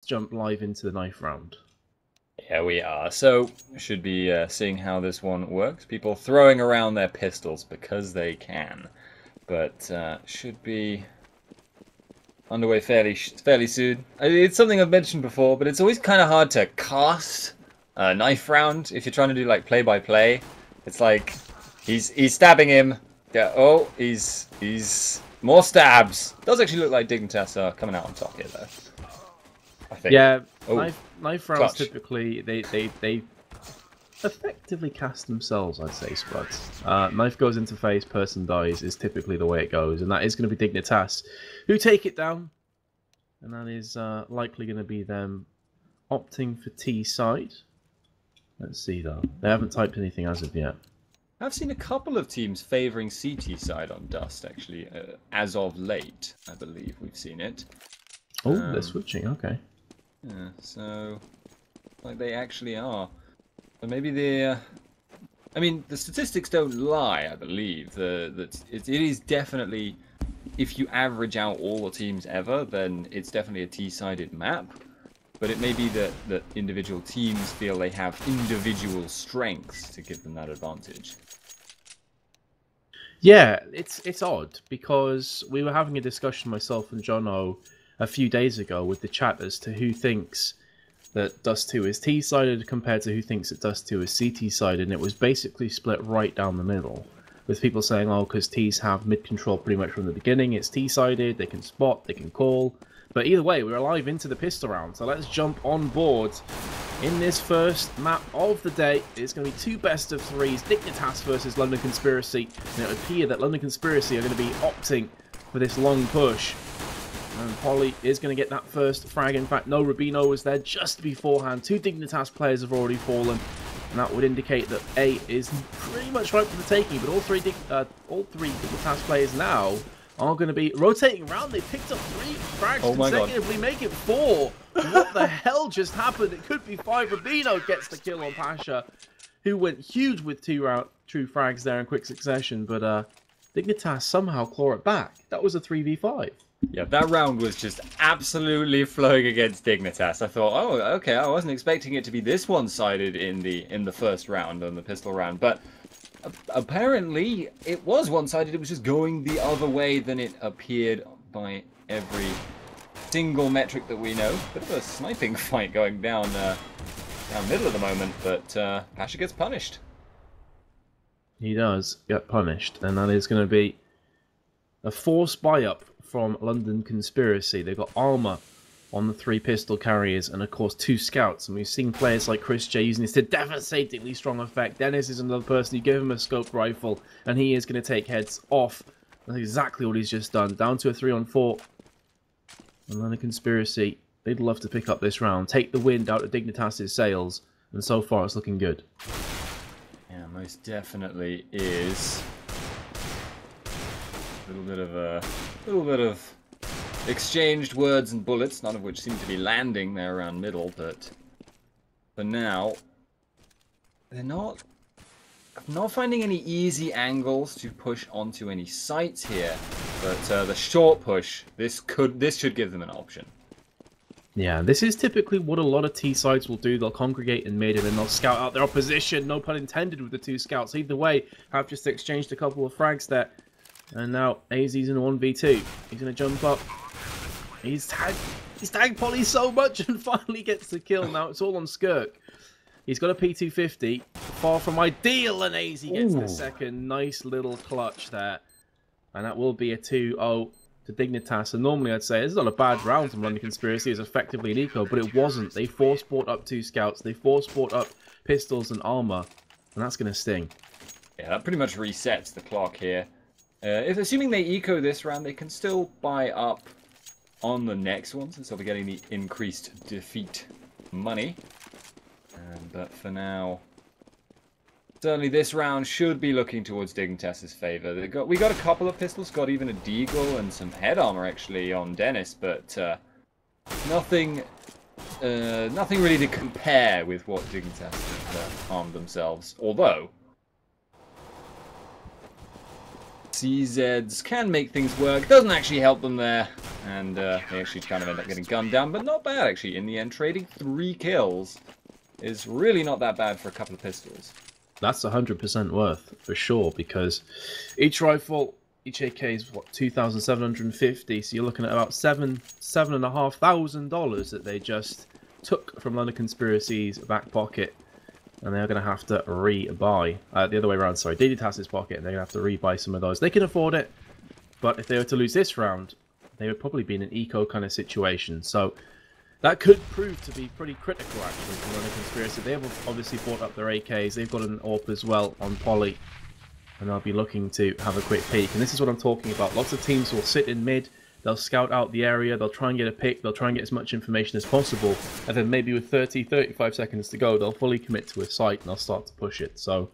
jump live into the knife round. Yeah, we are. So, should be seeing how this one works. People throwing around their pistols because they can. But should be underway fairly soon. It's something I've mentioned before, but it's always kind of hard to cast a knife round if you're trying to do like play-by-play. It's like he's stabbing him. Yeah. Oh, he's more stabs. Does actually look like Dignitas are coming out on top here though. I think. Yeah, Oh, knife rounds clutch. typically they effectively cast themselves, I'd say, Spuds. Knife goes into face, person dies is typically the way it goes, and that is going to be Dignitas who take it down, and that is likely going to be them opting for T side. Let's see though, they haven't typed anything as of yet. I've seen a couple of teams favouring CT side on Dust actually, as of late. I believe we've seen it. Oh, they're switching. Okay. Yeah, so like they actually are. But maybe they. I mean, the statistics don't lie. I believe that it is definitely, if you average out all the teams ever, then it's definitely a T-sided map. But it may be that individual teams feel they have individual strengths to give them that advantage. Yeah, it's odd because we were having a discussion, myself and Jono, a few days ago with the chat as to who thinks that Dust 2 is T-sided compared to who thinks that Dust 2 is CT-sided, and it was basically split right down the middle, with people saying, oh, because Ts have mid-control pretty much from the beginning, it's T-sided, they can spot, they can call. But either way, we're alive into the pistol round, so let's jump on board. In this first map of the day, it's going to be two best of threes, Dignitas versus London Conspiracy, and it would appear that London Conspiracy are going to be opting for this long push. And Polly is going to get that first frag. In fact, no Rubino was there just beforehand. Two Dignitas players have already fallen, and that would indicate that A is pretty much ripe for the taking. But all three Dignitas players now are going to be rotating around. They picked up 3 frags consecutively, make it 4. What the hell just happened? It could be 5. Rubino gets the kill on Pasha, who went huge with 2 true frags there in quick succession. But Dignitas somehow claw it back. That was a 3v5. Yeah, that round was just absolutely flowing against Dignitas. I thought, oh, okay, I wasn't expecting it to be this one-sided in the first round, on the pistol round, but apparently it was one-sided. It was just going the other way than it appeared by every single metric that we know. Bit of a sniping fight going down middle at the moment, but Pasha gets punished. He does get punished, and that is going to be a forced buy-up from London Conspiracy. They've got armor on the 3 pistol carriers and of course 2 scouts, and we've seen players like Chris J using this to devastatingly strong effect. Dennis is another person. You give him a scoped rifle and he is going to take heads off. That's exactly what he's just done. Down to a 3-on-4. And London Conspiracy, they'd love to pick up this round, take the wind out of Dignitas' sails, and so far it's looking good. Yeah, most definitely is. A little bit of exchanged words and bullets, none of which seem to be landing there around middle, but for now, they're not finding any easy angles to push onto any sites here. But the short push, this should give them an option. Yeah, this is typically what a lot of T-sides will do. They'll congregate in mid and then they'll scout out their opposition. No pun intended with the 2 scouts. Either way, have just exchanged a couple of frags there. And now AZ's in a 1v2. He's going to jump up. He's tagged Polly so much and finally gets the kill. Now it's all on Skirk. He's got a P250. Far from ideal, and AZ gets the second. Nice little clutch there. And that will be a 2-0 to Dignitas. And normally I'd say this is not a bad round from London Conspiracy. It's effectively an eco, but it wasn't. They force-bought up 2 scouts. They force-bought up pistols and armor. And that's going to sting. Yeah, that pretty much resets the clock here. If assuming they eco this round, they can still buy up on the next one, since they'll be getting the increased defeat money. But for now, certainly this round should be looking towards Dignitas' favour. We got a couple of pistols, got even a deagle and some head armor actually on Dennis, but nothing really to compare with what Dignitas have armed themselves. Although CZs can make things work. Doesn't actually help them there. And they actually kind of end up getting gunned down. But not bad, actually. In the end, trading 3 kills is really not that bad for a couple of pistols. That's 100% worth, for sure, because each rifle, each AK is, what, 2,750, so you're looking at about $7,500 that they just took from London Conspiracy's back pocket, and they're going to have to re-buy, the other way around, sorry, Dignitas' pocket, and they're going to have to re-buy some of those. They can afford it, but if they were to lose this round, they would probably be in an eco kind of situation, so that could prove to be pretty critical, actually, for London Conspiracy. They have obviously bought up their AKs. They've got an AWP as well on Poly, and they'll be looking to have a quick peek. And this is what I'm talking about. Lots of teams will sit in mid. They'll scout out the area. They'll try and get a pick. They'll try and get as much information as possible. And then maybe with 30, 35 seconds to go, they'll fully commit to a site and they'll start to push it. So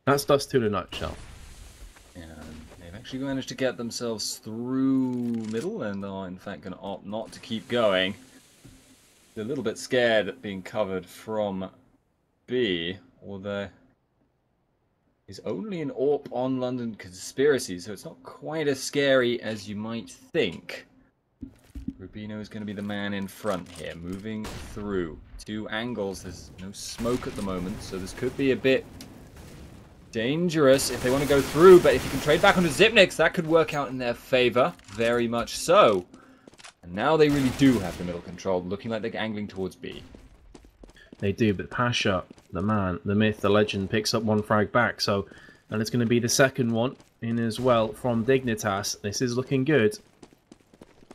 that's Dust 2 in a nutshell. And they've actually managed to get themselves through middle and are, in fact, going to opt not to keep going. They're a little bit scared at being covered from B, although is only an AWP on London Conspiracy, so it's not quite as scary as you might think. Rubino is going to be the man in front here, moving through 2 angles. There's no smoke at the moment, so this could be a bit dangerous if they want to go through, but if you can trade back onto Zipniks, that could work out in their favor, very much so. And now they really do have the middle controlled, looking like they're angling towards B. They do, but Pasha, the man, the myth, the legend, picks up 1 frag back. So, and it's going to be the second one in as well from Dignitas. This is looking good.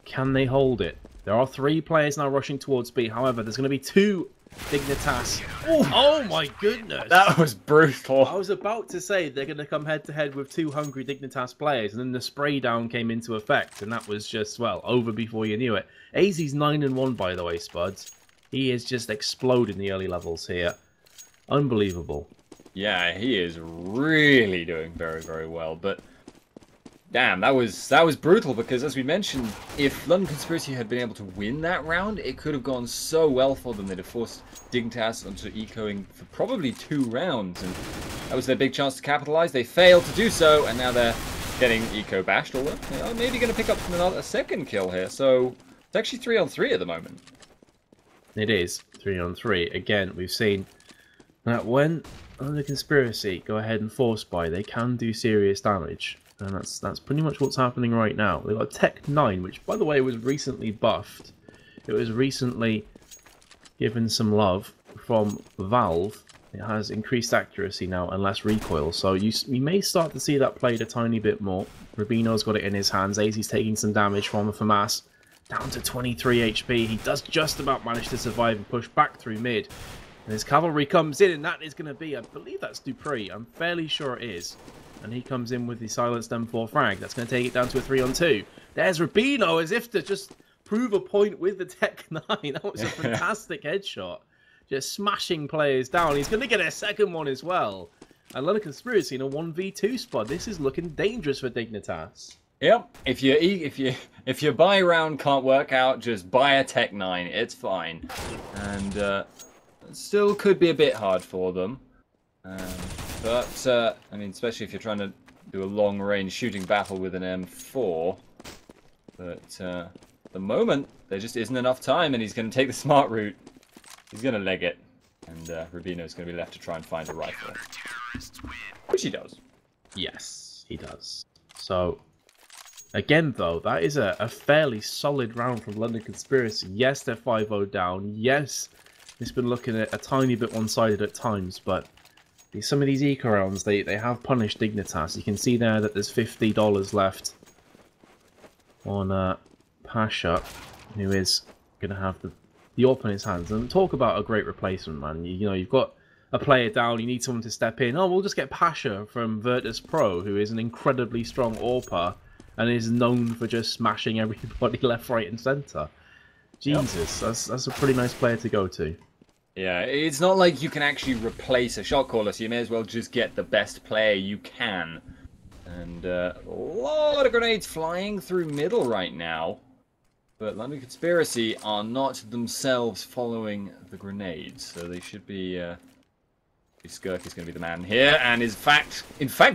Can they hold it? There are 3 players now rushing towards B. However, there's going to be 2 Dignitas. Oh my goodness! That was brutal. I was about to say they're going to come head to head with 2 hungry Dignitas players, and then the spray down came into effect, and that was just, well, over before you knew it. AZ's 9-1, by the way, Spuds. He is just exploding the early levels here. Unbelievable. Yeah, he is really doing very, very well, but damn, that was brutal, because as we mentioned, if London Conspiracy had been able to win that round, it could have gone so well for them. They'd have forced Dignitas onto ecoing for probably 2 rounds, and that was their big chance to capitalize. They failed to do so, and now they're getting eco bashed, although they are maybe going to pick up a second kill here, so it's actually 3-on-3 at the moment. It is 3-on-3. Again, we've seen that when London Conspiracy go ahead and force buy, they can do serious damage. And that's pretty much what's happening right now. They've got Tech 9, which, by the way, was recently buffed. It was recently given some love from Valve. It has increased accuracy now and less recoil. So you may start to see that played a tiny bit more. Rubino's got it in his hands. AZ's taking some damage from the FAMAS. Down to 23 HP. He does just about manage to survive and push back through mid. And his cavalry comes in, and that is going to be, I believe that's Dupree. I'm fairly sure it is. And he comes in with the silenced M4 frag. That's going to take it down to a 3-on-2. There's Rubino, as if to just prove a point with the Tech 9. That was a fantastic headshot. Just smashing players down. He's going to get a second one as well. And London Conspiracy in a 1v2 spot. This is looking dangerous for Dignitas. Yep. If your buy round can't work out, just buy a Tech 9. It's fine. And it still could be a bit hard for them. But, I mean, especially if you're trying to do a long-range shooting battle with an M4. But, at the moment, there just isn't enough time, and he's going to take the smart route. He's going to leg it. And, Rubino's going to be left to try and find a rifle. Which he does. Yes, he does. So, again, though, that is a fairly solid round from London Conspiracy. Yes, they're 5-0 down. Yes, it's been looking at a tiny bit one-sided at times, but some of these eco rounds, they have punished Dignitas. You can see there that there's $50 left on Pasha, who is going to have the AWP in his hands. And talk about a great replacement, man. You know, you've got a player down, you need someone to step in. Oh, we'll just get Pasha from Virtus Pro, who is an incredibly strong AWPer and is known for just smashing everybody left, right, and centre. Jesus, yep. That's a pretty nice player to go to. Yeah, it's not like you can actually replace a shot caller, so you may as well just get the best player you can. And a lot of grenades flying through middle right now. But London Conspiracy are not themselves following the grenades, so they should be Skirk is going to be the man here, and in fact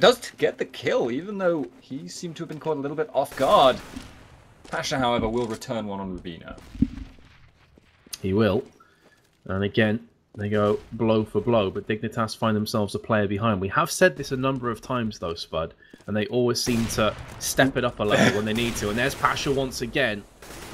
does get the kill, even though he seemed to have been caught a little bit off guard. Pasha, however, will return one on Rubino. He will. And again, they go blow for blow, but Dignitas find themselves a player behind. We have said this a number of times, though, Spud, and they always seem to step it up a level when they need to. And there's Pasha once again,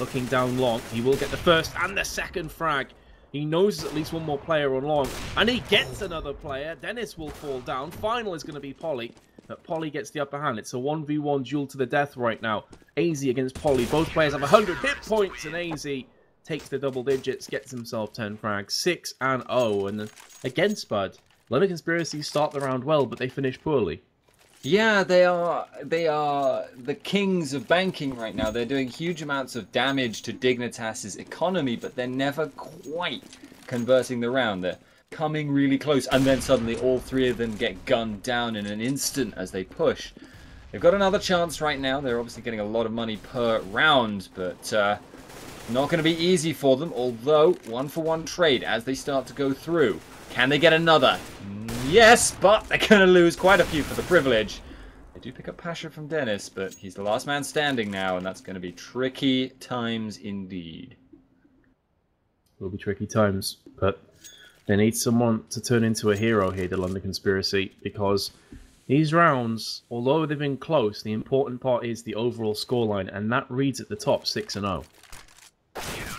looking down long. He will get the first and the second frag. He knows there's at least one more player on long, and he gets another player. Dennis will fall down. Final is going to be Polly, but Polly gets the upper hand. It's a 1v1 duel to the death right now. AZ against Polly. Both players have 100 hit points, and AZ takes the double digits, gets himself 10 frags, 6-0. And again, Spud, London Conspiracy start the round well, but they finish poorly. Yeah, they are the kings of banking right now. They're doing huge amounts of damage to Dignitas's economy, but they're never quite converting the round. They're coming really close, and then suddenly all three of them get gunned down in an instant as they push. They've got another chance right now. They're obviously getting a lot of money per round, but not going to be easy for them, although one-for-one trade as they start to go through. Can they get another? Yes, but they're going to lose quite a few for the privilege. They do pick up Pasha from Dennis, but he's the last man standing now, and that's going to be tricky times indeed. Will be tricky times, but they need someone to turn into a hero here, the London Conspiracy, because these rounds, although they've been close, the important part is the overall scoreline, and that reads at the top 6-0.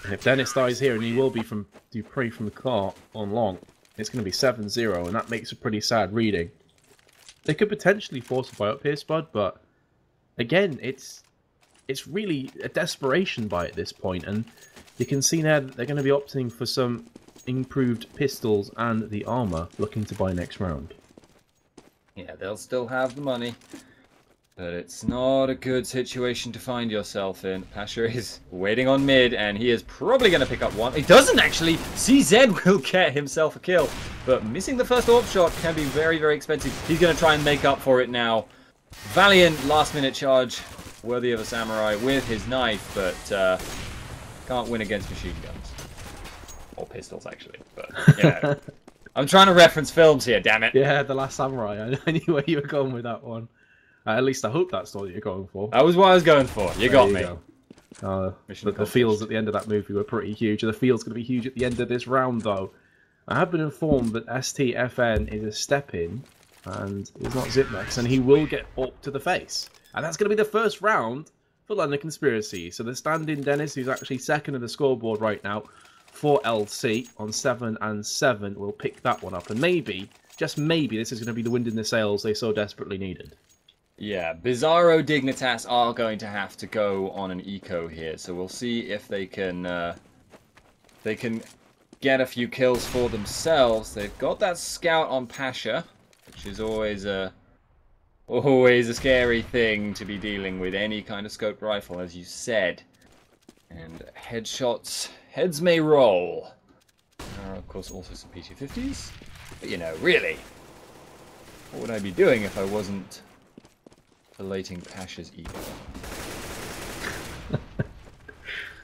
And if Dennis dies here, and he will be from Dupree from the car on long, it's going to be 7-0, and that makes a pretty sad reading. They could potentially force a buy up here, Spud, but again, it's really a desperation buy at this point, and you can see now that they're going to be opting for some improved pistols and the armor, looking to buy next round. Yeah, they'll still have the money, but it's not a good situation to find yourself in. Pasha is waiting on mid, and he is probably going to pick up one. He doesn't actually. CZ will get himself a kill, but missing the first AWP shot can be very, very expensive. He's going to try and make up for it now. Valiant last-minute charge, worthy of a samurai with his knife, but can't win against machine guns. Or pistols, actually, but, you know. I'm trying to reference films here, damn it. Yeah, The Last Samurai. I knew where you were going with that one. At least I hope that's what you're going for. That was what I was going for. You got me. The feels at the end of that movie were pretty huge. The feels going to be huge at the end of this round, though. I have been informed that STFN is a step-in, and he's not Zipnex, and he will get up to the face. And that's going to be the first round for London Conspiracy. So the stand-in Dennis, who's actually second in the scoreboard right now, for LC on 7-7, will pick that one up. And maybe, just maybe, this is going to be the wind in the sails they so desperately needed. Yeah, Bizarro Dignitas are going to have to go on an eco here, so we'll see if they can get a few kills for themselves. They've got that scout on Pasha, which is always a scary thing to be dealing with any kind of scoped rifle, as you said. And headshots, heads may roll. There are, of course, also some P250s. But, you know, really, what would I be doing if I wasn't elating Pasha's ego?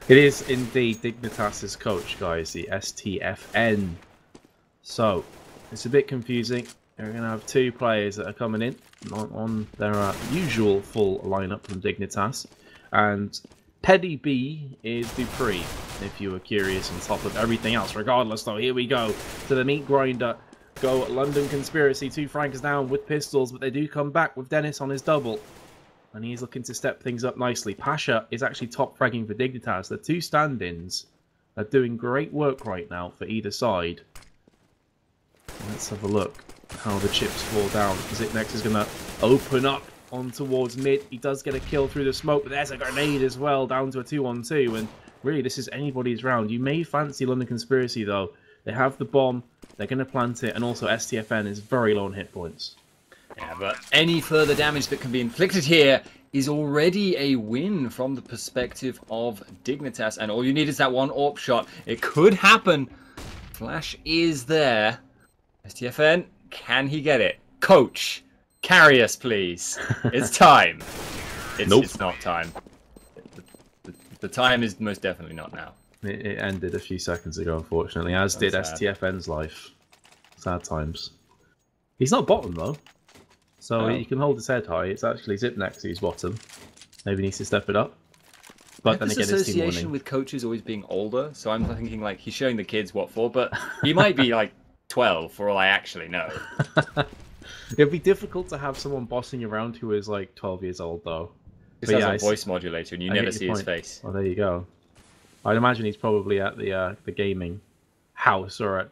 It is indeed Dignitas' coach, guys, the STFN. So, it's a bit confusing. We're going to have two players that are coming in on their usual full lineup from Dignitas. And Teddy B is Dupree, if you were curious, on top of everything else. Regardless, though, here we go to the meat grinder. Go London Conspiracy, 2 Franks down with pistols, but they do come back with Dennis on his double. And he's looking to step things up nicely. Pasha is actually top fragging for Dignitas. The two stand-ins are doing great work right now for either side. Let's have a look how the chips fall down. Zipnex is going to open up on towards mid. He does get a kill through the smoke, but there's a grenade as well, down to a 2-on-2. And really, this is anybody's round. You may fancy London Conspiracy, though. They have the bomb. They're going to plant it, and also STFN is very low on hit points. Yeah, but any further damage that can be inflicted here is already a win from the perspective of Dignitas, and all you need is that one AWP shot. It could happen. Flash is there. STFN, can he get it? Coach, carry us, please. It's time. It's not time. The time is most definitely not now. It ended a few seconds ago, unfortunately, as did STFN's life. Sad times. He's not bottom though, so Oh. he can hold his head high. It's actually Zipnex who's bottom. Maybe needs to step it up. But then this again, his team association winning. with coaches always being older, so I'm thinking like he's showing the kids what for, but he might be like 12 for all I actually know. It'd be difficult to have someone bossing around who is like 12 years old though. He has a voice modulator, and you never see his face. Well, there you go. I'd imagine he's probably at the gaming house or at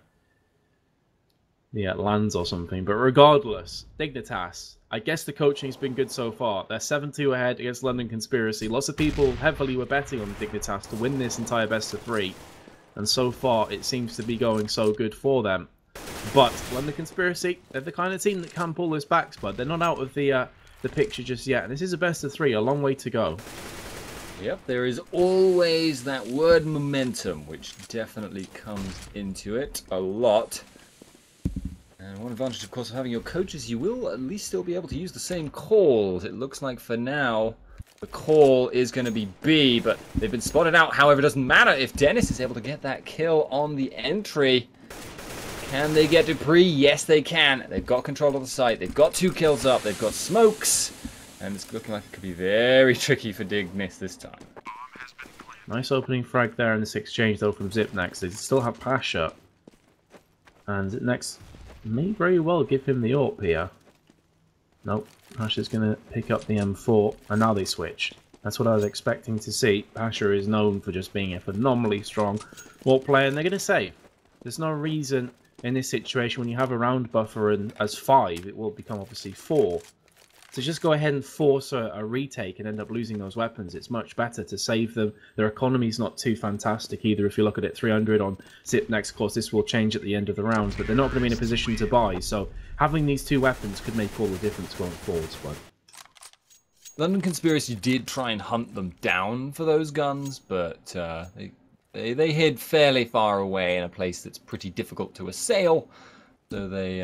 the lands or something. But regardless, Dignitas. I guess the coaching's been good so far. They're 7-2 ahead against London Conspiracy. Lots of people heavily were betting on Dignitas to win this entire best of 3. And so far, it seems to be going so good for them. But London Conspiracy, they're the kind of team that can pull this back, Spud. They're not out of the picture just yet. And this is a best of 3, a long way to go. Yep, there is always that word momentum, which definitely comes into it a lot. And one advantage, of course, of having your coaches, you will at least still be able to use the same calls. It looks like for now, the call is going to be B, but they've been spotted out. However, it doesn't matter if Dennis is able to get that kill on the entry. Can they get Dupree? Yes, they can. They've got control of the site. They've got 2 kills up. They've got smokes. And it's looking like it could be very tricky for Dignitas this time. Nice opening frag there in this exchange, though, from Zipnex. They still have Pasha. And Zipnex may very well give him the AWP here. Nope. Pasha's going to pick up the M4. And now they switch. That's what I was expecting to see. Pasha is known for just being a phenomenally strong AWP player. And they're going to save. There's no reason in this situation when you have a round buffer and as 5, it will become obviously 4. To just go ahead and force a retake and end up losing those weapons, it's much better to save them. Their economy's not too fantastic either. If you look at it, 300 on Zipnex, of course, this will change at the end of the round, but they're not going to be in a position to buy, so having these 2 weapons could make all the difference going forward, Spud. London Conspiracy did try and hunt them down for those guns, but they hid fairly far away in a place that's pretty difficult to assail, so they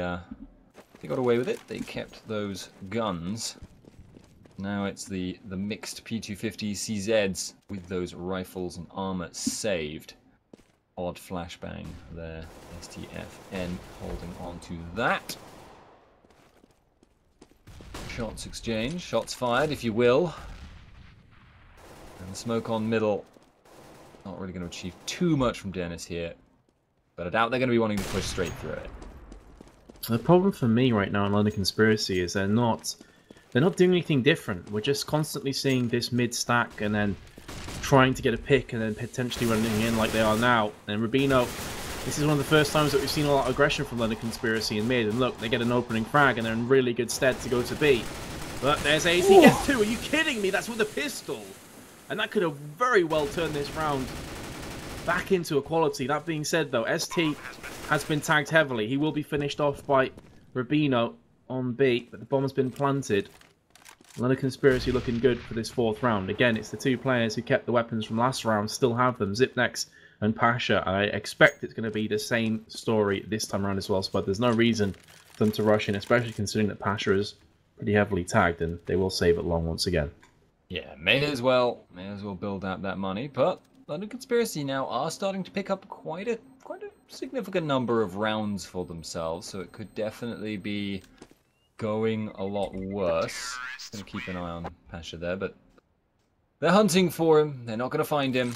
got away with it. They kept those guns. Now it's the mixed P250 CZs with those rifles and armor saved. Odd flashbang there. STFN holding on to that. Shots exchanged, shots fired, if you will. And the smoke on middle. Not really going to achieve too much from Dennis here. But I doubt they're going to be wanting to push straight through it. The problem for me right now in London Conspiracy is they're not doing anything different. We're just constantly seeing this mid stack and then trying to get a pick and then potentially running in like they are now. And Rubino, this is one of the first times that we've seen a lot of aggression from London Conspiracy in mid. And look, they get an opening frag and they're in really good stead to go to B. But there's AZ gets 2. Are you kidding me? That's with a pistol. And that could have very well turned this round back into equality. That being said, though, ST has been tagged heavily. He will be finished off by Rubino on B, but the bomb has been planted. London Conspiracy looking good for this 4th round. Again, it's the 2 players who kept the weapons from last round, still have them, Zipnex and Pasha. I expect it's going to be the same story this time around as well, but there's no reason for them to rush in, especially considering that Pasha is pretty heavily tagged, and they will save it long once again. Yeah, may as well build out that money, but London Conspiracy now are starting to pick up quite a significant number of rounds for themselves, so it could definitely be going a lot worse. Gonna keep an eye on Pasha there, but they're hunting for him. They're not gonna find him.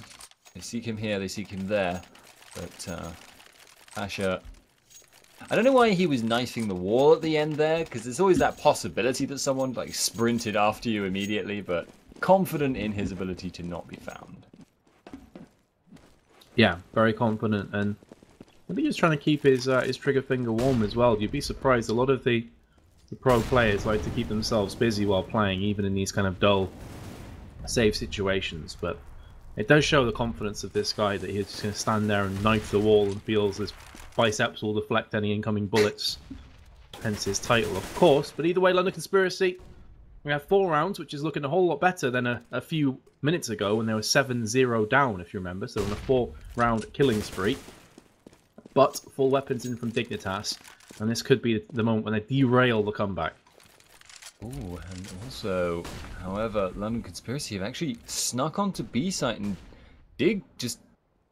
They seek him here, they seek him there, but Pasha, I don't know why he was knifing the wall at the end there, because there's always that possibility that someone like sprinted after you immediately, but confident in his ability to not be found. Yeah, very confident, and I think he's trying to keep his trigger finger warm as well. You'd be surprised, a lot of the pro players like to keep themselves busy while playing, even in these kind of dull save situations, but it does show the confidence of this guy that he's just going to stand there and knife the wall and feels his biceps will deflect any incoming bullets. Hence his title, of course. But either way, London Conspiracy, we have 4 rounds, which is looking a whole lot better than a few minutes ago when they were 7-0 down, if you remember. So on a 4-round killing spree. But full weapons in from Dignitas, and this could be the moment when they derail the comeback. Ooh, and also, however, London Conspiracy have actually snuck onto B site, and Dig just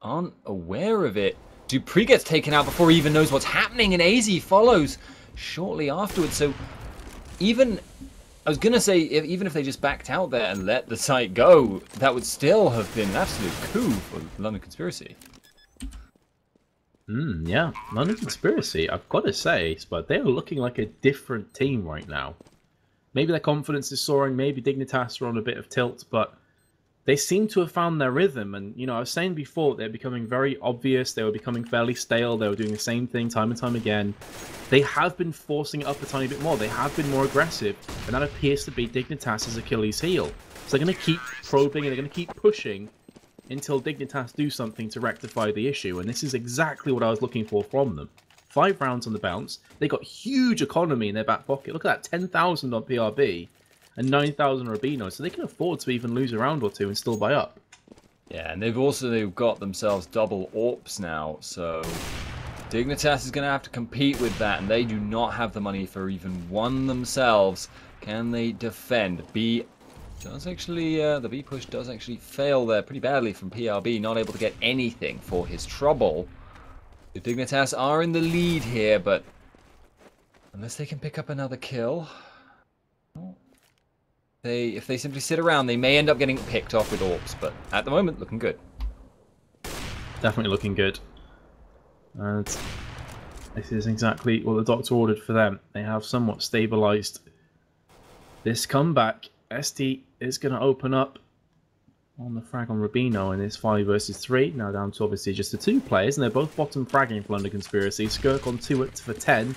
aren't aware of it. Dupree gets taken out before he even knows what's happening, and AZ follows. shortly afterwards. So even, I was going to say, even if they just backed out there and let the site go, that would still have been an absolute coup for London Conspiracy. Yeah, London Conspiracy, I've got to say, but they're looking like a different team right now. Maybe their confidence is soaring, maybe Dignitas are on a bit of tilt, but they seem to have found their rhythm. And, I was saying before, they're becoming very obvious, they were becoming fairly stale, they were doing the same thing time and time again. They have been forcing it up a tiny bit more, they have been more aggressive, and that appears to be Dignitas' Achilles heel. So they're going to keep probing and they're going to keep pushing until Dignitas do something to rectify the issue, and this is exactly what I was looking for from them. 5 rounds on the bounce, they got huge economy in their back pocket. Look at that, 10,000 on PRB and 9,000 Rubino, so they can afford to even lose a round or two and still buy up. Yeah, and they've got themselves double AWPs now, so Dignitas is going to have to compete with that, and they do not have the money for even one themselves. Can they defend? B does actually, the B push does actually fail there pretty badly from PRB, not able to get anything for his trouble. The Dignitas are in the lead here, but unless they can pick up another kill, if they simply sit around, they may end up getting picked off with AWPs, but at the moment, looking good. Definitely looking good. And this is exactly what the doctor ordered for them. They have somewhat stabilised this comeback. ST is going to open up on the frag on Rubino in this 5 versus 3. Now down to obviously just the 2 players, and they're both bottom fragging for London Conspiracy. Skirk on 2 for 10.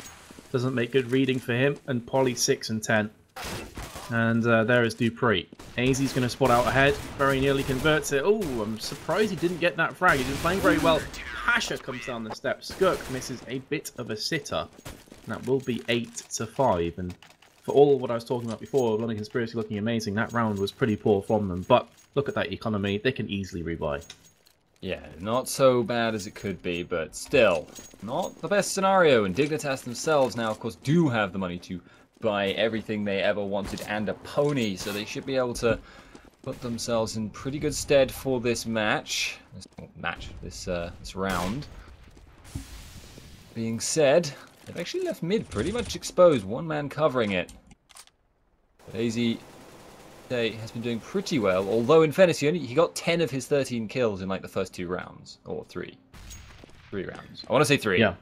Doesn't make good reading for him. And Polly 6 and 10. And there is Dupree. AZ's going to spot out ahead. Very nearly converts it. Oh, I'm surprised he didn't get that frag. He's been playing very well. Pasha comes down the steps. Skirk misses a bit of a sitter. And that will be 8-5. And for all of what I was talking about before, London Conspiracy looking amazing, that round was pretty poor from them. But look at that economy. They can easily rebuy. Yeah, not so bad as it could be, but still, not the best scenario. And Dignitas themselves now, of course, do have the money to buy everything they ever wanted and a pony, so they should be able to put themselves in pretty good stead for this match. This round. Being said, they've actually left mid pretty much exposed, one man covering it. But AZ has been doing pretty well, although in fairness he got 10 of his 13 kills in like the first 2 rounds, or 3 rounds. I want to say 3. Yeah,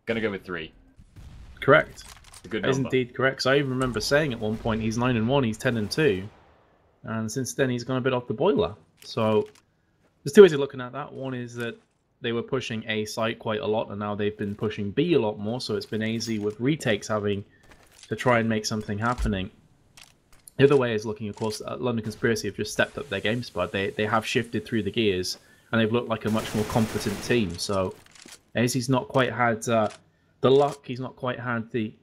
gonna go with 3. Correct. A good That is number. indeed correct. So I even remember saying at one point he's 9-1, he's 10-2, and since then he's gone a bit off the boiler. So there's 2 ways of looking at that. One is that they were pushing A site quite a lot, and now they've been pushing B a lot more. So it's been AZ with retakes having to try and make something happening. The other way is looking, of course, at London Conspiracy have just stepped up their game spot. They have shifted through the gears, and they've looked like a much more competent team. So AZ's not quite had the luck. He's not quite had the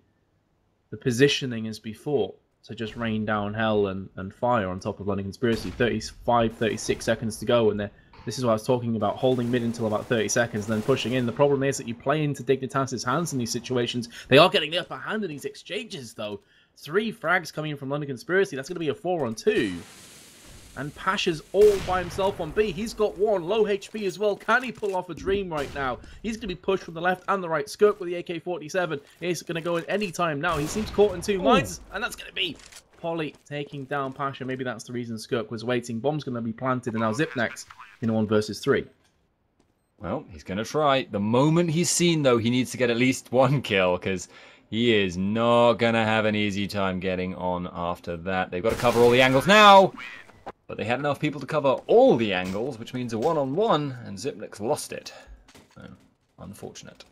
positioning as before to just rain down hell and fire on top of London Conspiracy. 35, 36 seconds to go, and this is what I was talking about, holding mid until about 30 seconds, then pushing in. The problem is that you play into Dignitas' hands in these situations. They are getting the upper hand in these exchanges, though. 3 frags coming in from London Conspiracy. That's going to be a 4-on-2. And Pasha's all by himself on B. He's got 1, low HP as well. Can he pull off a dream right now? He's going to be pushed from the left and the right. Skirk with the AK-47 is going to go in any time now. He seems caught in 2 minds, and that's going to be Polly taking down Pasha. Maybe that's the reason Skirk was waiting. Bomb's going to be planted, and now Zip next in 1 versus 3. Well, he's going to try. The moment he's seen, though, he needs to get at least 1 kill, because he is not going to have an easy time getting on after that. They've got to cover all the angles now, but they had enough people to cover all the angles, which means a 1-on-1, and Zipnik's lost it. So, unfortunate.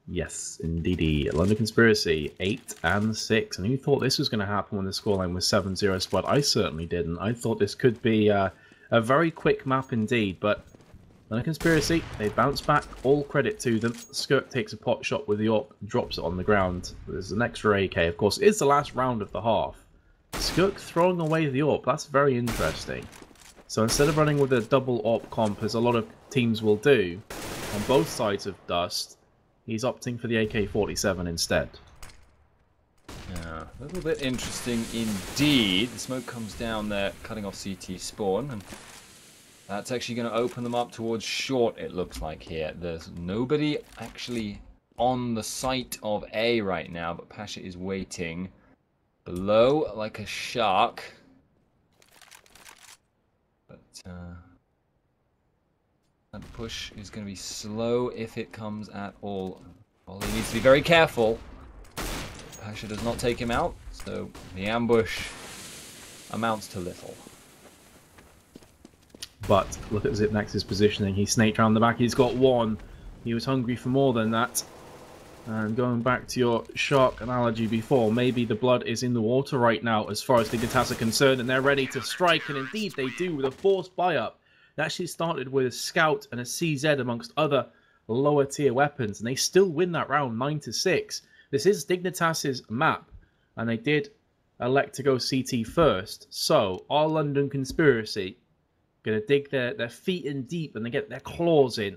Yes, indeedy. London Conspiracy, 8-6. And who thought this was going to happen when the scoreline was 7-0 squad? I certainly didn't. I thought this could be a very quick map indeed, but London Conspiracy, they bounce back. All credit to them. Skirk takes a pot shot with the AWP, drops it on the ground. There's an extra AK, of course. It is the last round of the half. Skirk throwing away the AWP. That's very interesting. So instead of running with a double AWP comp, as a lot of teams will do, on both sides of Dust, he's opting for the AK-47 instead. Yeah, a little bit interesting indeed. The smoke comes down there, cutting off CT spawn, and that's actually going to open them up towards short, it looks like here. There's nobody actually on the site of A right now, but Pasha is waiting below like a shark. But that push is going to be slow if it comes at all. Well, he needs to be very careful. Pasha does not take him out, so the ambush amounts to little. But look at Zipnex's positioning. He snaked around the back. He's got one. He was hungry for more than that. And going back to your shark analogy before, maybe the blood is in the water right now as far as Dignitas are concerned, and they're ready to strike, and indeed they do with a forced buy-up. They actually started with a Scout and a CZ amongst other lower tier weapons, and they still win that round 9-6. This is Dignitas' map, and they did elect to go CT first. So, our London Conspiracy going to dig their feet in deep and they get their claws in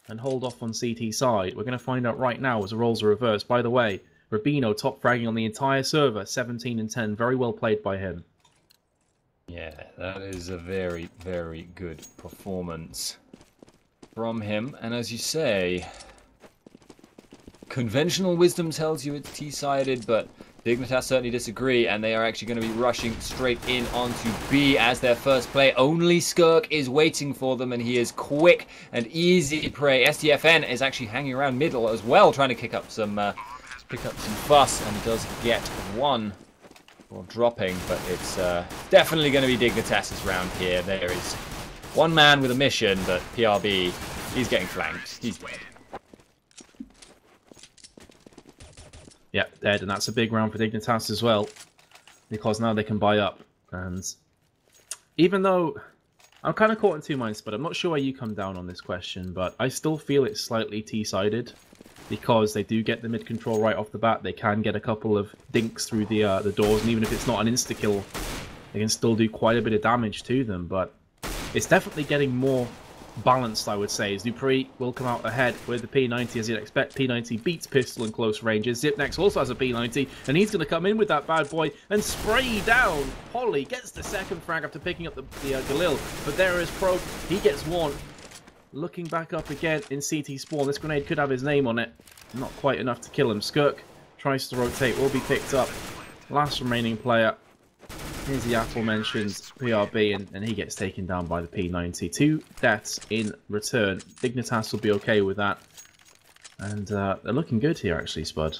and hold off on CT side. We're going to find out right now as the roles are reversed. By the way, Rubino top fragging on the entire server, 17 and 10. Very well played by him. Yeah, that is a very, very good performance from him. And as you say, conventional wisdom tells you it's T-sided, but Dignitas certainly disagree, and they are actually going to be rushing straight in onto B as their first play. Only Skirk is waiting for them, and he is quick and easy prey. STFN is actually hanging around middle as well, trying to kick up some fuss, and does get one for dropping, but it's definitely going to be Dignitas' round here. There is one man with a mission, but PRB, he's getting flanked. He's dead. Yeah, dead, and that's a big round for Dignitas as well, because now they can buy up. And even though I'm kind of caught in two minds, but I'm not sure where you come down on this question, but I still feel it's slightly T-sided, because they do get the mid control right off the bat. They can get a couple of dinks through the doors, and even if it's not an insta-kill, they can still do quite a bit of damage to them. But it's definitely getting more balanced, I would say, as Dupree will come out ahead with the P90 as you'd expect. P90 beats pistol in close ranges. Zipnex also has a P90, and he's going to come in with that bad boy and spray down Holly. Gets the second frag after picking up the Galil, but there is Probe. He gets one. Looking back up again in CT spawn. This grenade could have his name on it. Not quite enough to kill him. Skirk tries to rotate, will be picked up. Last remaining player. Here's the aforementioned PRB, and he gets taken down by the P90. 2 deaths in return. Dignitas will be okay with that. And they're looking good here, actually, Spud.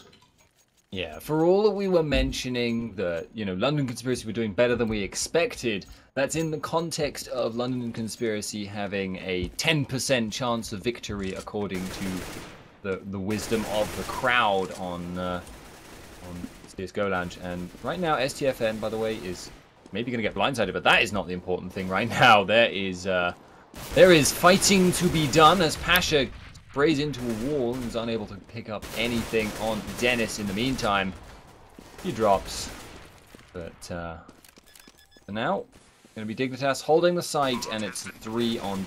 Yeah, for all that we were mentioning that, you know, London Conspiracy were doing better than we expected, that's in the context of London Conspiracy having a 10% chance of victory according to the wisdom of the crowd on CSGO Lounge. And right now, STFN, by the way, is maybe going to get blindsided, but that is not the important thing right now. There is fighting to be done as Pasha sprays into a wall and is unable to pick up anything on Dennis in the meantime. He drops. But for now, going to be Dignitas holding the site, and it's 3-on-2.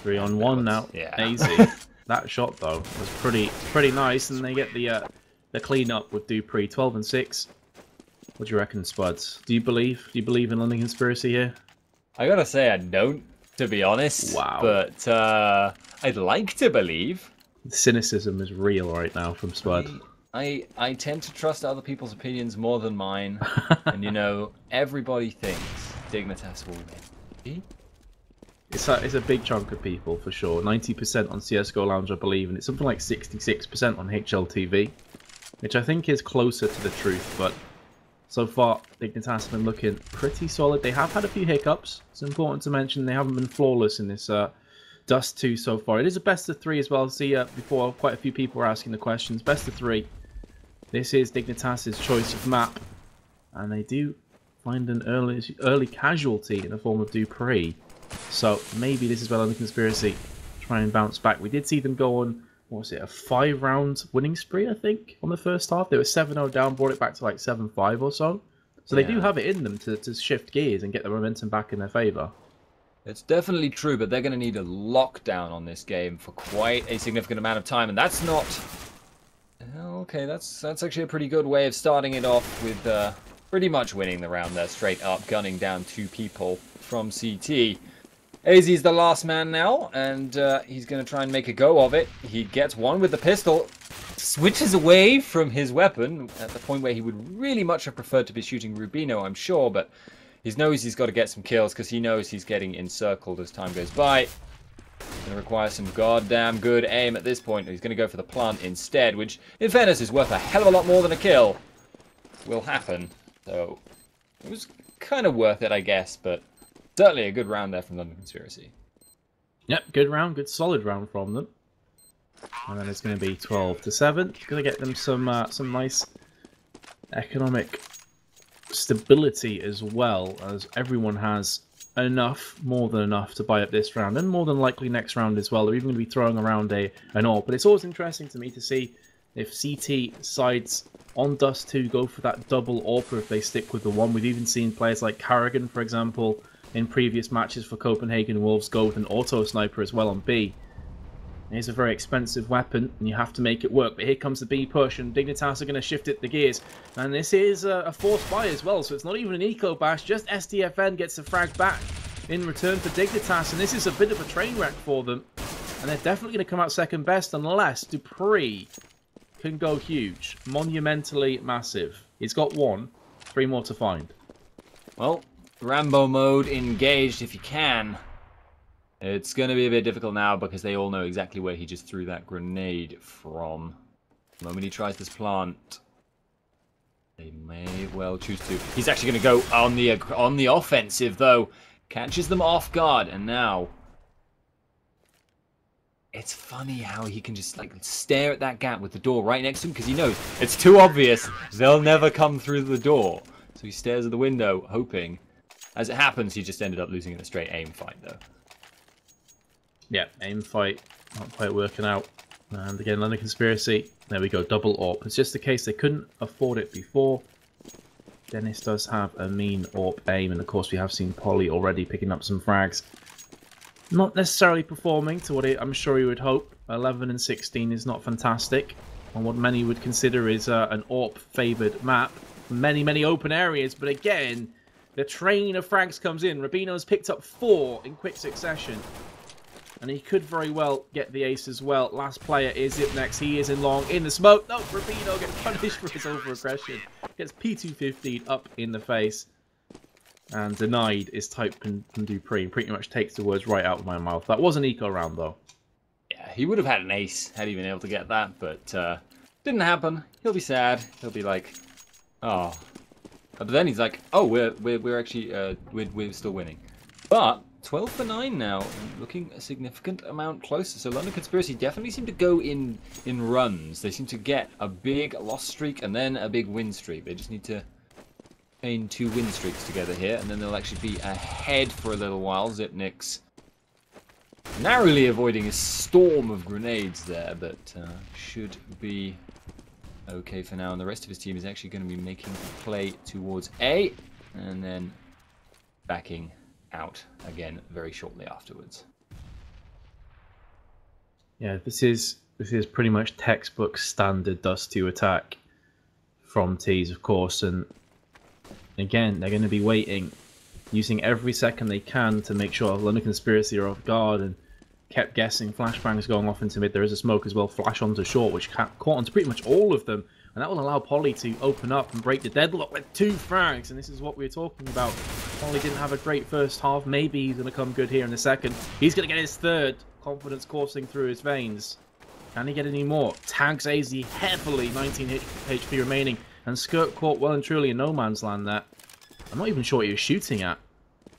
3-on-1 now. Yeah. Easy. That shot, though, was pretty nice, and they get the clean up with Dupree. 12-6. What do you reckon, Spuds? Do you believe in London Conspiracy here? I gotta say I don't, to be honest. Wow. But I'd like to believe. The cynicism is real right now from Spud. I tend to trust other people's opinions more than mine. And you know, everybody thinks Dignitas will win. It's a big chunk of people, for sure. 90% on CSGO Lounge, I believe, and it's something like 66% on HLTV, which I think is closer to the truth, but so far, Dignitas have been looking pretty solid. They have had a few hiccups. It's important to mention they haven't been flawless in this Dust 2 so far. It is a best of 3 as well. See, before quite a few people were asking the questions. Best of 3. This is Dignitas' choice of map. And they do find an early casualty in the form of Dupree. So maybe this is where London Conspiracy try and bounce back. We did see them go on, what was it, a 5-round winning spree, I think, on the first half. They were 7-0 down, brought it back to like 7-5 or so. So they do have it in them to shift gears and get the momentum back in their favour. It's definitely true, but they're going to need a lockdown on this game for quite a significant amount of time, and that's not... Okay, that's actually a pretty good way of starting it off with pretty much winning the round there, straight up, gunning down 2 people from CT. AZ's the last man now, and he's going to try and make a go of it. He gets one with the pistol, switches away from his weapon at the point where he would really much have preferred to be shooting Rubino, I'm sure, but he knows he's got to get some kills because he knows he's getting encircled as time goes by. Going to require some goddamn good aim at this point. He's going to go for the plant instead, which, in fairness, is worth a hell of a lot more than a kill. Will happen. So, it was kind of worth it, I guess, but certainly a good round there from London Conspiracy. Yep, good round, good solid round from them. And then it's going to be 12-7. Going to get them some nice economic stability as well, as everyone has enough, more than enough, to buy up this round, and more than likely next round as well. They're even going to be throwing around an AWP, but it's always interesting to me to see if CT sides on Dust 2 go for that double AWP, or if they stick with the one. We've even seen players like Carrigan, for example, in previous matches for Copenhagen Wolves go with an auto sniper as well on B. It's a very expensive weapon, and you have to make it work. But here comes the B push, and Dignitas are going to shift it the gears. And this is a forced buy as well, so it's not even an eco bash. Just SDFN gets a frag back in return for Dignitas, and this is a bit of a train wreck for them. And they're definitely going to come out second best unless Dupree can go huge, monumentally massive. He's got one, 3 more to find. Well, Rambo mode engaged if you can. It's going to be a bit difficult now because they all know exactly where he just threw that grenade from. The moment he tries this plant, they may well choose to. He's actually going to go on the offensive, though. Catches them off guard, and now it's funny how he can just like stare at that gap with the door right next to him because he knows it's too obvious. They'll never come through the door. So he stares at the window, hoping. As it happens, he just ended up losing in a straight aim fight, though. Yeah, aim fight, not quite working out. And again, London Conspiracy, there we go, double AWP. It's just the case they couldn't afford it before. Dennis does have a mean AWP aim, and of course we have seen Polly already picking up some frags. Not necessarily performing to what I'm sure you would hope. 11 and 16 is not fantastic on what many would consider is an AWP-favoured map. Many open areas, but again, the train of frags comes in. Rubino's picked up 4 in quick succession. And he could very well get the ace as well. Last player is it next. He is in long in the smoke. No, Rubino gets punished for his over-aggression. Gets P215 up in the face. And denied is typed from Dupree. Pretty much takes the words right out of my mouth. That was an eco round, though. Yeah, he would have had an ace had he been able to get that. But didn't happen. He'll be sad. He'll be like, oh. But then he's like, oh, we're actually, we're still winning. But 12 for 9 now, looking a significant amount closer. So London Conspiracy definitely seem to go in runs. They seem to get a big loss streak and then a big win streak. They just need to chain 2 win streaks together here, and then they'll actually be ahead for a little while. Zipnik's narrowly avoiding a storm of grenades there, but should be okay for now. And the rest of his team is actually going to be making a play towards A, and then backing out again very shortly afterwards. Yeah, this is pretty much textbook standard Dust 2 attack from Tees, of course, and again they're going to be waiting, using every second they can to make sure London Conspiracy are off guard, and kept guessing. Flashbangs going off into mid. There is a smoke as well, flash onto short, which caught onto pretty much all of them. And that will allow Polly to open up and break the deadlock with 2 frags. And this is what we were talking about. Polly didn't have a great first half. Maybe he's going to come good here in the second. He's going to get his 3rd. Confidence coursing through his veins. Can he get any more? Tags AZ heavily. 19 HP remaining. And Skirk caught well and truly in no man's land there. I'm not even sure what he was shooting at,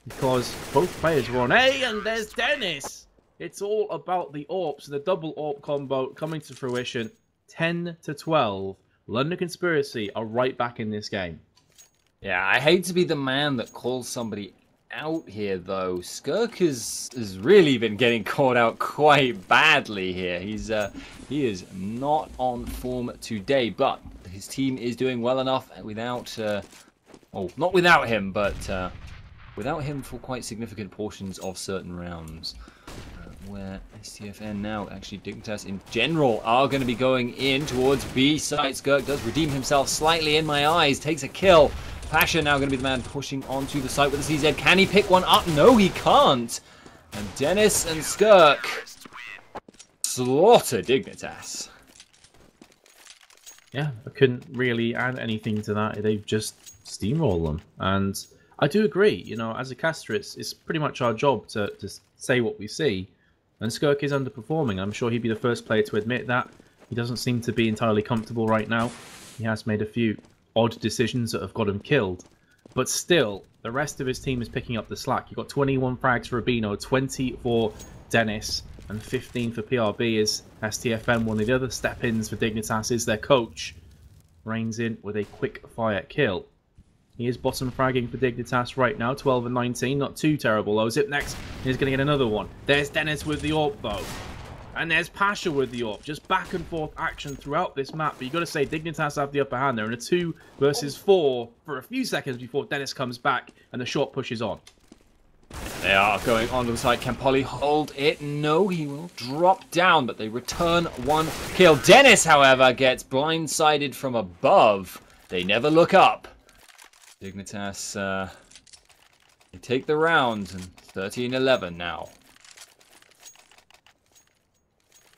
because both players were on A, and there's Dennis. It's all about the AWPs and the double AWP combo coming to fruition. 10-12. London Conspiracy are right back in this game. Yeah, I hate to be the man that calls somebody out here, though. Skirk has really been getting caught out quite badly here. He is not on form today, but his team is doing well enough without, not without him, but without him for quite significant portions of certain rounds. Where STFN now, actually Dignitas in general, are going to be going in towards B side. Skirk does redeem himself slightly in my eyes, takes a kill. Pasha now going to be the man pushing onto the site with the CZ. Can he pick one up? No, he can't. And Dennis and Skirk slaughter Dignitas. Yeah, I couldn't really add anything to that. They've just steamrolled them. And I do agree, you know, as a caster, it's pretty much our job to say what we see. And Skirk is underperforming. I'm sure he'd be the first player to admit that. He doesn't seem to be entirely comfortable right now. He has made a few odd decisions that have got him killed. But still, the rest of his team is picking up the slack. You've got 21 frags for Rubino, 20 for Dennis, and 15 for PRB as STFM. One of the other step-ins for Dignitas is their coach. Reigns in with a quick fire kill. He is bottom fragging for Dignitas right now, 12 and 19. Not too terrible though. Zip next is going to get another one. There's Dennis with the AWP though. And there's Pasha with the AWP. Just back and forth action throughout this map. But you've got to say, Dignitas have the upper hand. They're in a 2 versus 4 for a few seconds before Dennis comes back and the short pushes on. They are going onto the side. Can Polly hold it? No, he will drop down, but they return one kill. Dennis, however, gets blindsided from above. They never look up. Dignitas, they take the round, and 13-11 now.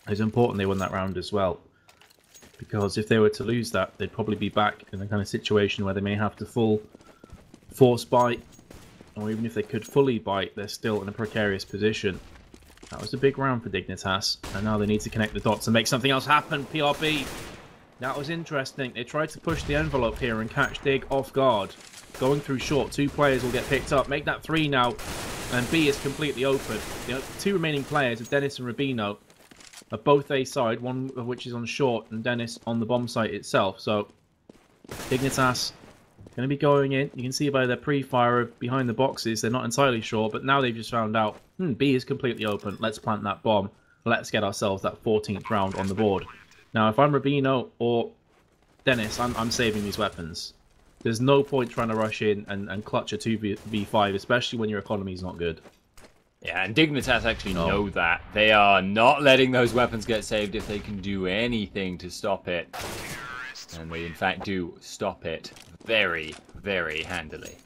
It's important they won that round as well. Because if they were to lose that, they'd probably be back in a kind of situation where they may have to full force bite. Or even if they could fully bite, they're still in a precarious position. That was a big round for Dignitas. And now they need to connect the dots and make something else happen. PRB. That was interesting. They tried to push the envelope here and catch Dig off guard. Going through short. 2 players will get picked up. Make that 3 now. And B is completely open. The 2 remaining players are Dennis and Rubino. Are both A side. One of which is on short and Dennis on the bomb site itself. So Dignitas going to be going in. You can see by their pre-fire behind the boxes, they're not entirely sure, but now they've just found out, B is completely open. Let's plant that bomb. Let's get ourselves that 14th round on the board. Now, if I'm Rubino or Dennis, I'm saving these weapons. There's no point trying to rush in and clutch a 2v5, especially when your economy is not good. Yeah, and Dignitas actually know that. They are not letting those weapons get saved if they can do anything to stop it. And they, in fact, do stop it very, very handily.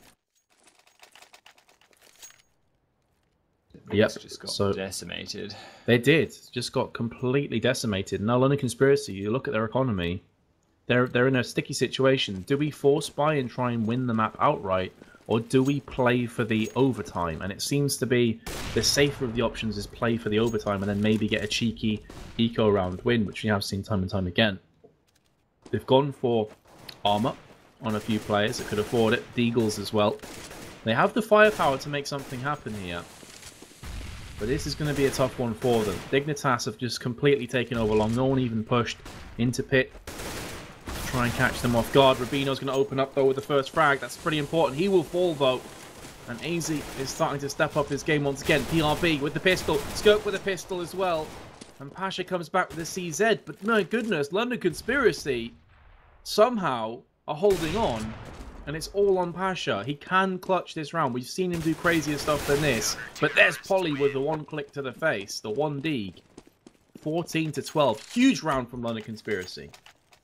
Yep, just got decimated. They did. Just got completely decimated. Now, London Conspiracy, you look at their economy, they're in a sticky situation. Do we force buy and try and win the map outright, or do we play for the overtime? And it seems to be the safer of the options is play for the overtime and then maybe get a cheeky eco round win, which we have seen time and time again. They've gone for armor on a few players that could afford it. Deagles as well. They have the firepower to make something happen here. But this is going to be a tough one for them. Dignitas have just completely taken over long. No one even pushed into pit to try and catch them off guard. Rubino's going to open up though with the first frag. That's pretty important. He will fall though. And AZ is starting to step up his game once again. PRB with the pistol. Skirk with a pistol as well. And Pasha comes back with a CZ, but my goodness, London Conspiracy somehow are holding on, and it's all on Pasha. He can clutch this round. We've seen him do crazier stuff than this, but there's Polly with the 1 click to the face, the 1 dig. 14-12, huge round from London Conspiracy.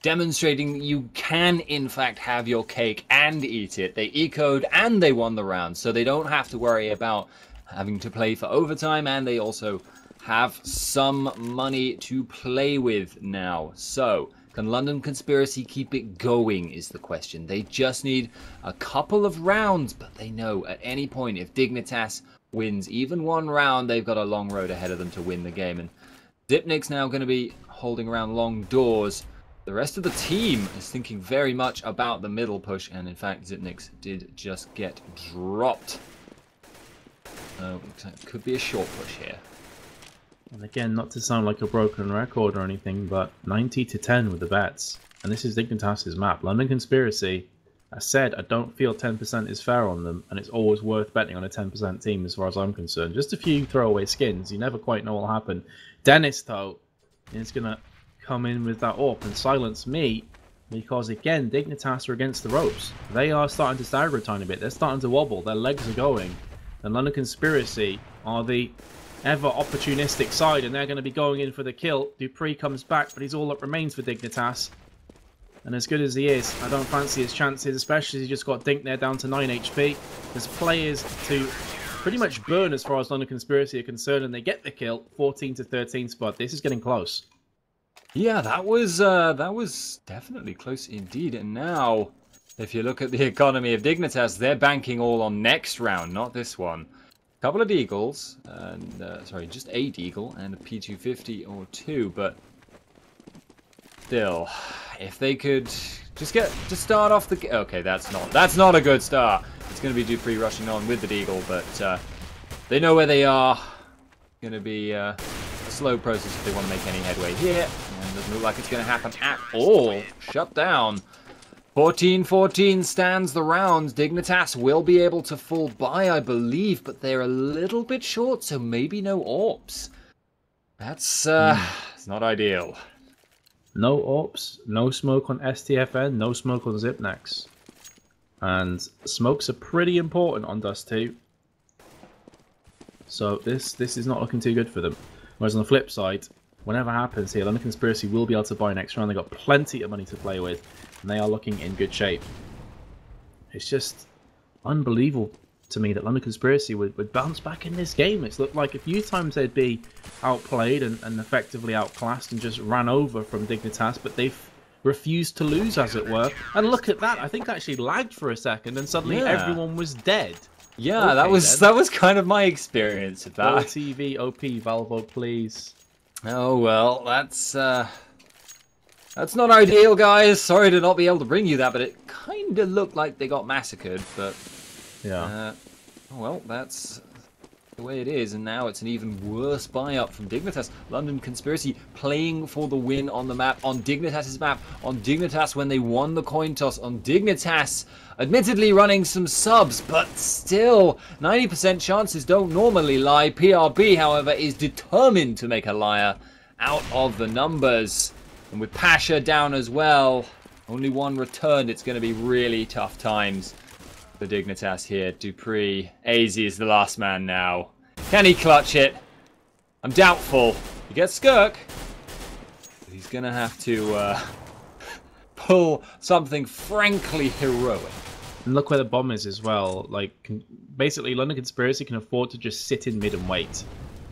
Demonstrating that you can, in fact, have your cake and eat it. They ecoed and they won the round, so they don't have to worry about having to play for overtime, and they also have some money to play with now. So, can London Conspiracy keep it going is the question. They just need a couple of rounds, but they know at any point if Dignitas wins even 1 round, they've got a long road ahead of them to win the game. And Zipnik's now going to be holding around long doors. The rest of the team is thinking very much about the middle push, and in fact Zipnik's did just get dropped. So it could be a short push here. And again, not to sound like a broken record or anything, but 90-10 with the bets. And this is Dignitas' map. London Conspiracy, I said I don't feel 10% is fair on them, and it's always worth betting on a 10% team as far as I'm concerned. Just a few throwaway skins, you never quite know what will happen. Dennis, though, is going to come in with that AWP and silence me, because again, Dignitas are against the ropes. They are starting to stagger a tiny bit. They're starting to wobble. Their legs are going. And London Conspiracy are the ever opportunistic side, and they're going to be going in for the kill. Dupree comes back, but he's all that remains for Dignitas. And as good as he is, I don't fancy his chances, especially as he just got dinked there down to 9 HP. There's players to pretty much burn as far as London Conspiracy are concerned, and they get the kill, 14-13 spot. This is getting close. Yeah, that was definitely close indeed. And now, if you look at the economy of Dignitas, they're banking all on next round, not this one. A couple of deagles, and sorry, just a deagle and a P250 or two, but still, if they could just start off the... Okay, that's not a good start. It's going to be Dupree rushing on with the deagle, but they know where they are. Going to be a slow process if they want to make any headway here. And doesn't look like it's going to happen at all. Shut down. 14-14 stands the round. Dignitas will be able to fall by, I believe, but they're a little bit short, so maybe no AWPs. That's it's not ideal. No AWPs, no smoke on STFN, no smoke on Zipnex. And smokes are pretty important on Dust 2. So this is not looking too good for them. Whereas on the flip side, whatever happens here, London Conspiracy will be able to buy next round. They've got plenty of money to play with, and they are looking in good shape. It's just unbelievable to me that London Conspiracy would bounce back in this game. It's looked like a few times they'd be outplayed and effectively outclassed and just ran over from Dignitas, but they've refused to lose, as it were. And look at that, I think it actually lagged for a second and suddenly everyone was dead. Yeah, okay, that was kind of my experience with that. TV, OP, Valvo, please. Oh well, that's not ideal, guys. Sorry to not be able to bring you that, but it kind of looked like they got massacred. But yeah, oh well, that's the way it is. And now it's an even worse buy-up from Dignitas. London Conspiracy playing for the win on the map, on Dignitas's map, on Dignitas when they won the coin toss, on Dignitas admittedly running some subs, but still 90% chances don't normally lie. PRB, however, is determined to make a liar out of the numbers. And with Pasha down as well, only one returned, it's going to be really tough times for Dignitas here. Dupree, AZ is the last man now. Can he clutch it? I'm doubtful. He gets Skirk. But he's going to have to pull something frankly heroic. and look where the bomb is as well. Like, basically, London Conspiracy can afford to just sit in mid and wait.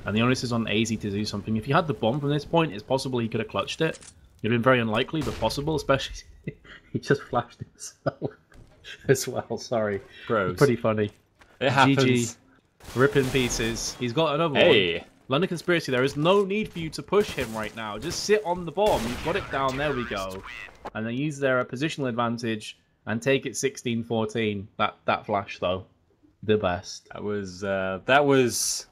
And the onus is on AZ to do something. If he had the bomb from this point, it's possible he could have clutched it. It would have been very unlikely, but possible, especially he just flashed himself as well. Sorry. Gross. Pretty funny. It happens. GG. Rip in pieces. He's got another one. London Conspiracy, there is no need for you to push him right now. Just sit on the bomb. You've got it down. There we go. And then use their positional advantage and take it 16-14. That flash, though. The best. That was